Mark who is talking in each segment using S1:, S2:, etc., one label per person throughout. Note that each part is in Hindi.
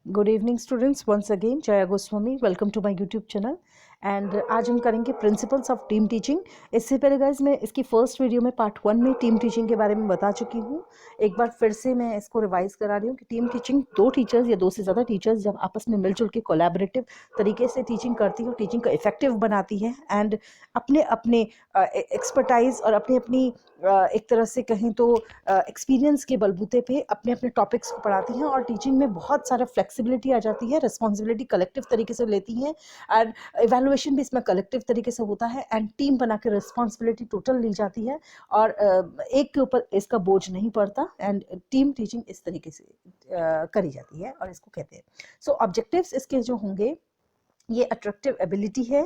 S1: Good evening students, once again Jaya Goswami, welcome to my YouTube channel. And आज हम करेंगे प्रिंसिपल्स ऑफ टीम टीचिंग। इससे पहले गाइज मैं इसकी फर्स्ट वीडियो में पार्ट 1 में टीम टीचिंग के बारे में बता चुकी हूँ। एक बार फिर से मैं इसको रिवाइज करा रही हूँ कि टीम टीचिंग दो टीचर्स या दो से ज़्यादा टीचर्स जब आपस में मिलजुल के कोलैबोरेटिव तरीके से टीचिंग करती है, टीचिंग को इफेक्टिव बनाती है एंड अपने अपने एक्सपर्टाइज और अपनी अपनी एक तरह से कहें तो एक्सपीरियंस के बलबूते पे अपने अपने टॉपिक्स को पढ़ाती हैं और टीचिंग में बहुत सारा फ्लेक्सिबिलिटी आ जाती है, रिस्पॉन्सिबिलिटी कलेक्टिव तरीके से लेती हैं एंड इवेलुएशन भी इसमें कलेक्टिव तरीके से होता है एंड टीम बना के रिस्पॉन्सिबिलिटी टोटल ली जाती है और एक के ऊपर इसका बोझ नहीं पड़ता एंड टीम टीचिंग इस तरीके से करी जाती है और इसको कहते हैं। सो ऑब्जेक्टिव्स इसके जो होंगे, ये अट्रैक्टिव एबिलिटी है,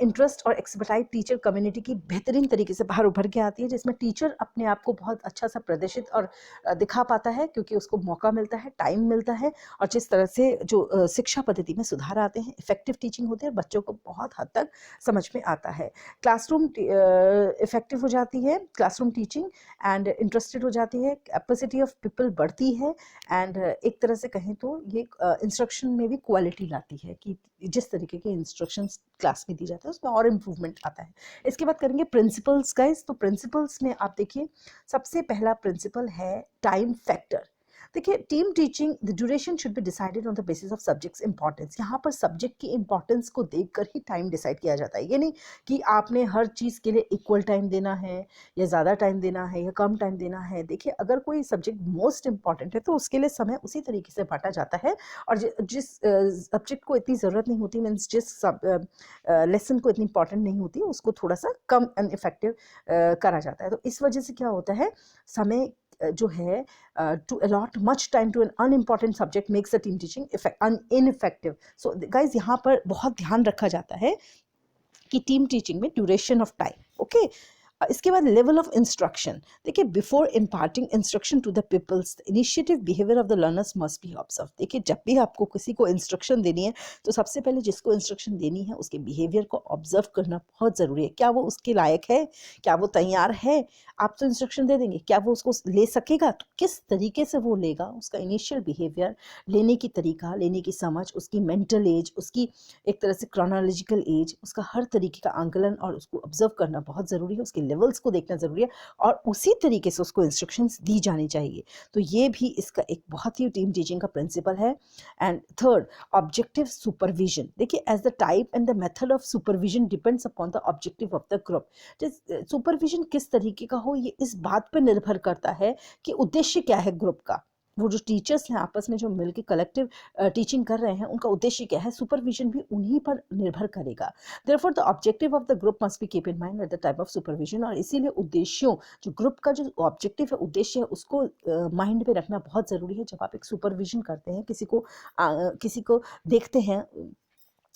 S1: इंटरेस्ट और एक्सपर्टाइज टीचर कम्युनिटी की बेहतरीन तरीके से बाहर उभर के आती है, जिसमें टीचर अपने आप को बहुत अच्छा सा प्रदर्शित और दिखा पाता है क्योंकि उसको मौका मिलता है, टाइम मिलता है और जिस तरह से जो शिक्षा पद्धति में सुधार आते हैं, इफेक्टिव टीचिंग होती है और बच्चों को बहुत हद तक समझ में आता है। क्लासरूम इफेक्टिव हो जाती है, क्लासरूम टीचिंग एंड इंटरेस्टेड हो जाती है, कैपेसिटी ऑफ पीपल बढ़ती है एंड एक तरह से कहें तो ये इंस्ट्रक्शन में भी क्वालिटी लाती है कि जिस तरीके के इंस्ट्रक्शंस क्लास में दी जाते हैं उसमें और इम्प्रूवमेंट आता है। इसके बाद करेंगे प्रिंसिपल्स गाइस। तो प्रिंसिपल्स में आप देखिए, सबसे पहला प्रिंसिपल है टाइम फैक्टर। देखिए, team teaching the duration should be decided on the basis of subjects importance. यहाँ पर सब्जेक्ट की इंपॉर्टेंस को देखकर ही टाइम डिसाइड किया जाता है। ये नहीं कि आपने हर चीज़ के लिए इक्वल टाइम देना है या ज़्यादा टाइम देना है या कम टाइम देना है। देखिए, अगर कोई सब्जेक्ट मोस्ट इंपॉर्टेंट है तो उसके लिए समय उसी तरीके से बांटा जाता है और जिस सब्जेक्ट को इतनी ज़रूरत नहीं होती, मीन्स जिस लेसन को इतनी इंपॉर्टेंट नहीं होती, उसको थोड़ा सा कम इफेक्टिव करा जाता है। तो इस वजह से क्या होता है, समय जो है to allot much time to an unimportant subject makes the team teaching ineffective. So guys, यहाँ पर बहुत ध्यान रखा जाता है कि टीम टीचिंग में ड्यूरेशन ऑफ टाइम, ओके। इसके बाद लेवल ऑफ इंस्ट्रक्शन। देखिए, before imparting instruction to the peoples initiative behaviour of the learners must be observe. देखिए, जब भी आपको किसी को इंस्ट्रक्शन देनी है तो सबसे पहले जिसको इंस्ट्रक्शन देनी है उसके बिहेवियर को ऑब्जर्व करना बहुत ज़रूरी है। क्या वो उसके लायक है, क्या वो तैयार है। आप तो इंस्ट्रक्शन दे देंगे, क्या वो उसको ले सकेगा, तो किस तरीके से वो लेगा, उसका इनिशियल बिहेवियर, लेने की तरीका, लेने की समझ, उसकी मेंटल एज, उसकी एक तरह से क्रोनोलॉजिकल एज, उसका हर तरीके का आंकलन और उसको ऑब्जर्व करना बहुत ज़रूरी है। उसके लेवल्स को देखना ज़रूरी है और उसी तरीके से उसको इंस्ट्रक्शंस दी जानी चाहिए। तो ये भी इसका एक बहुत ही टीम टीचिंग का प्रिंसिपल है। And third, objective supervision. देखिए, as the type and the method of supervision depends upon the objective of the group. Supervision किस तरीके का हो, ये इस बात पर निर्भर करता है कि उद्देश्य क्या है ग्रुप का। वो जो टीचर्स हैं आपस में जो मिलकर कलेक्टिव टीचिंग कर रहे हैं, उनका उद्देश्य क्या है, सुपरविजन भी उन्हीं पर निर्भर करेगा। Therefore, the objective of the group must be keep in mind at the type of supervision। और इसीलिए उद्देश्यों, जो ग्रुप का जो ऑब्जेक्टिव है, उद्देश्य है, उसको माइंड में रखना बहुत ज़रूरी है जब आप एक सुपरविजन करते हैं, किसी को देखते हैं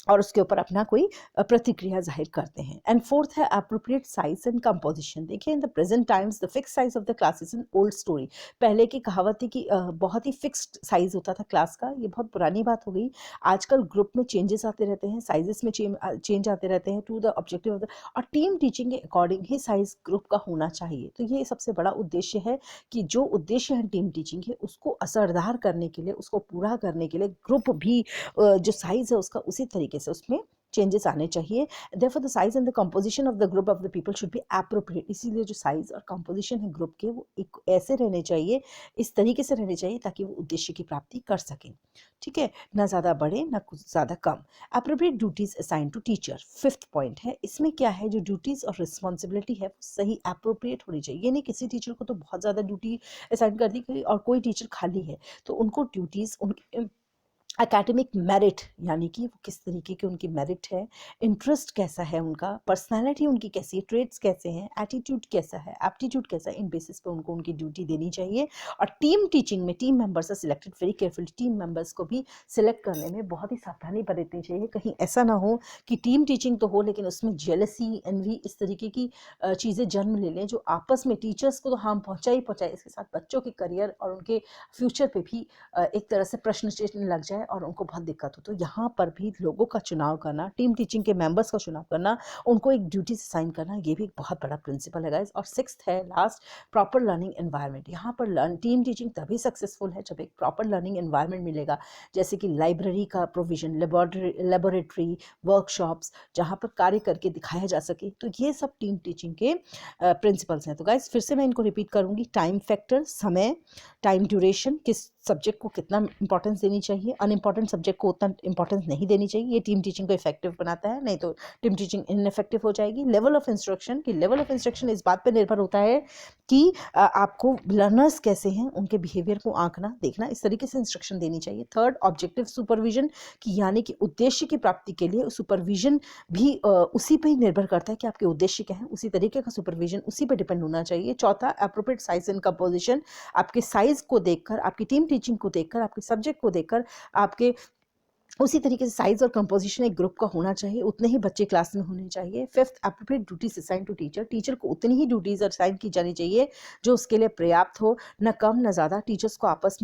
S1: और उसके ऊपर अपना कोई प्रतिक्रिया जाहिर करते हैं। एंड फोर्थ है अप्रोप्रिएट साइज एंड कंपोजिशन। देखिए, in the present times the fix size of the class is an old story. पहले की कहावत थी कि बहुत ही फिक्स्ड साइज होता था क्लास का, ये बहुत पुरानी बात हो गई। आजकल ग्रुप में चेंजेस आते रहते हैं, साइजेस में चेंज आते रहते हैं to the objective of the, और टीम टीचिंग के अकॉर्डिंग ही साइज ग्रुप का होना चाहिए। तो ये सबसे बड़ा उद्देश्य है कि जो उद्देश्य है टीम टीचिंग है उसको असरदार करने के लिए, उसको पूरा करने के लिए ग्रुप भी जो साइज है उसका उसी तरीके से उसमें चेंजेस आने चाहिए। Therefore, the size and the composition of the group of the people should be appropriate। इसीलिए जो साइज और कंपोजिशन है ग्रुप के, वो एक ऐसे रहने चाहिए, इस तरीके से रहने चाहिए ताकि वो उद्देश्य की प्राप्ति कर सकें। ठीक है, ना ज़्यादा बड़े ना कुछ ज़्यादा कम। Appropriate duties assign to teacher, fifth point है। इसमें क्या है, जो ड्यूटीज और रिस्पॉन्सिबिलिटी है वो सही अप्रोप्रिएट होनी चाहिए। ये नहीं किसी टीचर को तो बहुत ज़्यादा ड्यूटी असाइन कर दी गई और कोई टीचर खाली है, तो उनको ड्यूटीज़ उनके एकेडमिक मेरिट, यानी कि वो किस तरीके के उनकी मेरिट है, इंटरेस्ट कैसा है उनका, पर्सनालिटी उनकी कैसी है, ट्रेड्स कैसे हैं, एटीट्यूड कैसा है, एप्टीट्यूड कैसा है, इन बेसिस पे उनको उनकी ड्यूटी देनी चाहिए। और टीम टीचिंग में team members are selected very carefully. Team members को भी सिलेक्ट करने में बहुत ही सावधानी बरतनी चाहिए। कहीं ऐसा ना हो कि टीम टीचिंग तो हो लेकिन उसमें जेलसी, एनवी, इस तरीके की चीज़ें जन्म ले लें जो आपस में टीचर्स को तो हार्म पहुँचाए, इसके साथ बच्चों के करियर और उनके फ्यूचर पे भी एक तरह से प्रश्न चिन्ह लग जाए और उनको बहुत दिक्कत हो, तो यहाँ पर भी लोगों का चुनाव करना, टीम टीचिंग के मेंबर्स का चुनाव करना, उनको एक ड्यूटी से साइन करना, ये भी एक बहुत बड़ा प्रिंसिपल है गाइस। और सिक्स्थ है लास्ट, प्रॉपर लर्निंग एनवायरनमेंट। यहाँ पर टीम टीचिंग तभी सक्सेसफुल है जब एक प्रॉपर लर्निंग एनवायरनमेंट मिलेगा, जैसे कि लाइब्रेरी का प्रोविजन, लेबोरेटरी, वर्कशॉप्स, जहाँ पर कार्य करके दिखाया जा सके। तो ये सब टीम टीचिंग के प्रिंसिपल्स हैं। तो गाइस फिर से मैं इनको रिपीट करूँगी। टाइम फैक्टर, समय, टाइम ड्यूरेशन, किस सब्जेक्ट को कितना इंपॉर्टेंस देनी चाहिए, अनइम्पॉर्टेंट सब्जेक्ट को उतना इंपॉर्टेंस नहीं देनी चाहिए, ये टीम टीचिंग को इफेक्टिव बनाता है, नहीं तो टीम टीचिंग इनइफेक्टिव हो जाएगी। लेवल ऑफ इंस्ट्रक्शन, कि लेवल ऑफ इंस्ट्रक्शन इस बात पर निर्भर होता है कि आपको लर्नर्स कैसे हैं, उनके बिहेवियर को आंकना, देखना, इस तरीके से इंस्ट्रक्शन देनी चाहिए। थर्ड, ऑब्जेक्टिव सुपरविजन, कि यानी कि उद्देश्य की प्राप्ति के लिए सुपरविजन भी उसी पर ही निर्भर करता है कि आपके उद्देश्य क्या है, उसी तरीके का सुपरविजन उसी पर डिपेंड होना चाहिए। चौथा, अप्रोप्रिएट साइज एंड कंपोजिशन, आपके साइज को देखकर, आपकी टीम टीचिंग को देखकर, आपके सब्जेक्ट को देखकर, आपके उसी तरीके से साइज और कंपोजिशन एक ग्रुप का होना चाहिए, उतने ही बच्चे क्लास में होने चाहिए। Fifth, appropriate duties assign to teacher, teacher को उतनी ही ड्यूटीज असाइन की जानी चाहिए जो उसके लिए पर्याप्त हो, न कम न ज़्यादा। टीचर्स को आपस